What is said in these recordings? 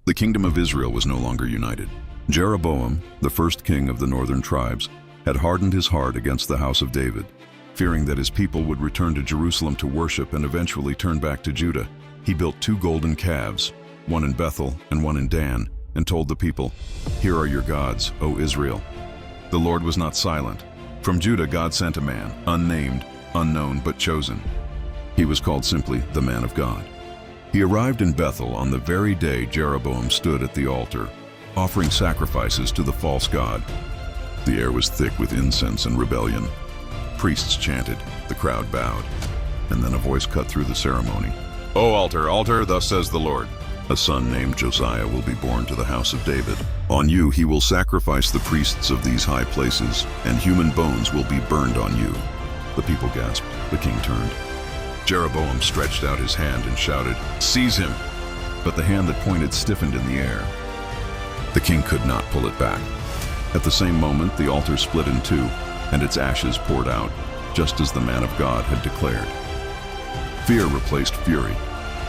The kingdom of Israel was no longer united. Jeroboam, the first king of the northern tribes, had hardened his heart against the house of David. Fearing that his people would return to Jerusalem to worship and eventually turn back to Judah, he built 2 golden calves, one in Bethel and one in Dan, and told the people, "Here are your gods, O Israel." The Lord was not silent. From Judah God sent a man, unnamed, unknown, but chosen. He was called simply the Man of God. He arrived in Bethel on the very day Jeroboam stood at the altar, offering sacrifices to the false god. The air was thick with incense and rebellion. Priests chanted, the crowd bowed, and then a voice cut through the ceremony. "O altar, altar, thus says the Lord, a son named Josiah will be born to the house of David. On you he will sacrifice the priests of these high places, and human bones will be burned on you." The people gasped. The king turned. Jeroboam stretched out his hand and shouted, "Seize him!" But the hand that pointed stiffened in the air. The king could not pull it back. At the same moment, the altar split in 2, and its ashes poured out, just as the man of God had declared. Fear replaced fury.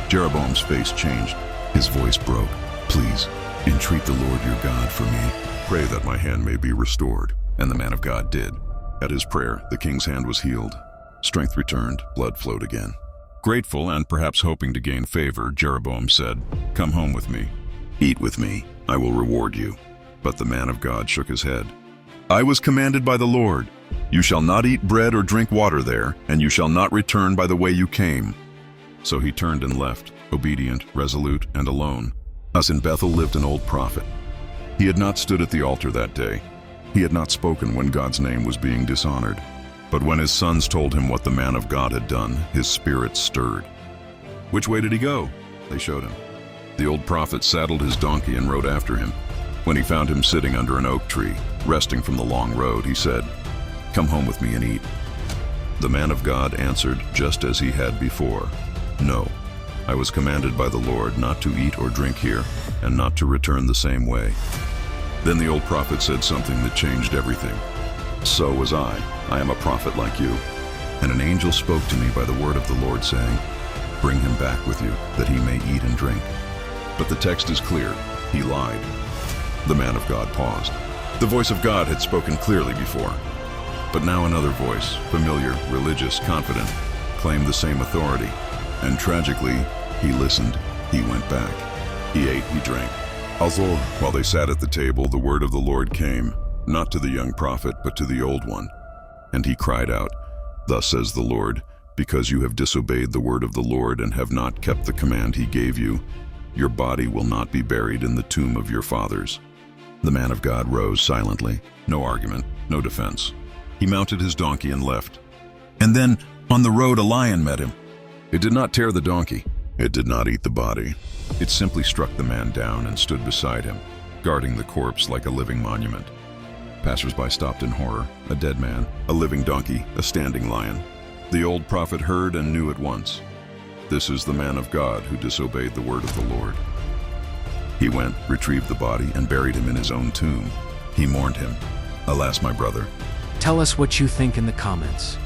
Jeroboam's face changed. His voice broke. "Please, entreat the Lord your God for me. Pray that my hand may be restored." And the man of God did. At his prayer, the king's hand was healed. Strength returned, blood flowed again. Grateful and perhaps hoping to gain favor, Jeroboam said, "Come home with me. Eat with me. I will reward you." But the man of God shook his head. "I was commanded by the Lord. You shall not eat bread or drink water there, and you shall not return by the way you came." So he turned and left, obedient, resolute, and alone. Thus in Bethel lived an old prophet. He had not stood at the altar that day. He had not spoken when God's name was being dishonored. But when his sons told him what the man of God had done, his spirit stirred. "Which way did he go?" They showed him. The old prophet saddled his donkey and rode after him. When he found him sitting under an oak tree, resting from the long road, he said, "Come home with me and eat." The man of God answered just as he had before, "No, I was commanded by the Lord not to eat or drink here, and not to return the same way." Then the old prophet said something that changed everything. "So was I. I am a prophet like you." And an angel spoke to me by the word of the Lord, saying, "Bring him back with you, that he may eat and drink." But the text is clear. He lied. The man of God paused. The voice of God had spoken clearly before. But now another voice, familiar, religious, confident, claimed the same authority. And tragically, he listened. He went back. He ate, he drank. Also, while they sat at the table, the word of the Lord came, not to the young prophet, but to the old one. And he cried out, "Thus says the Lord, because you have disobeyed the word of the Lord and have not kept the command he gave you, your body will not be buried in the tomb of your fathers." The man of God rose silently. No argument, no defense. He mounted his donkey and left. And then, on the road, a lion met him. It did not tear the donkey. It did not eat the body. It simply struck the man down and stood beside him, guarding the corpse like a living monument. Passers-by stopped in horror. A dead man, a living donkey, a standing lion. The old prophet heard and knew at once. This is the man of God who disobeyed the word of the Lord. He went, retrieved the body, and buried him in his own tomb. He mourned him. "Alas, my brother." Tell us what you think in the comments.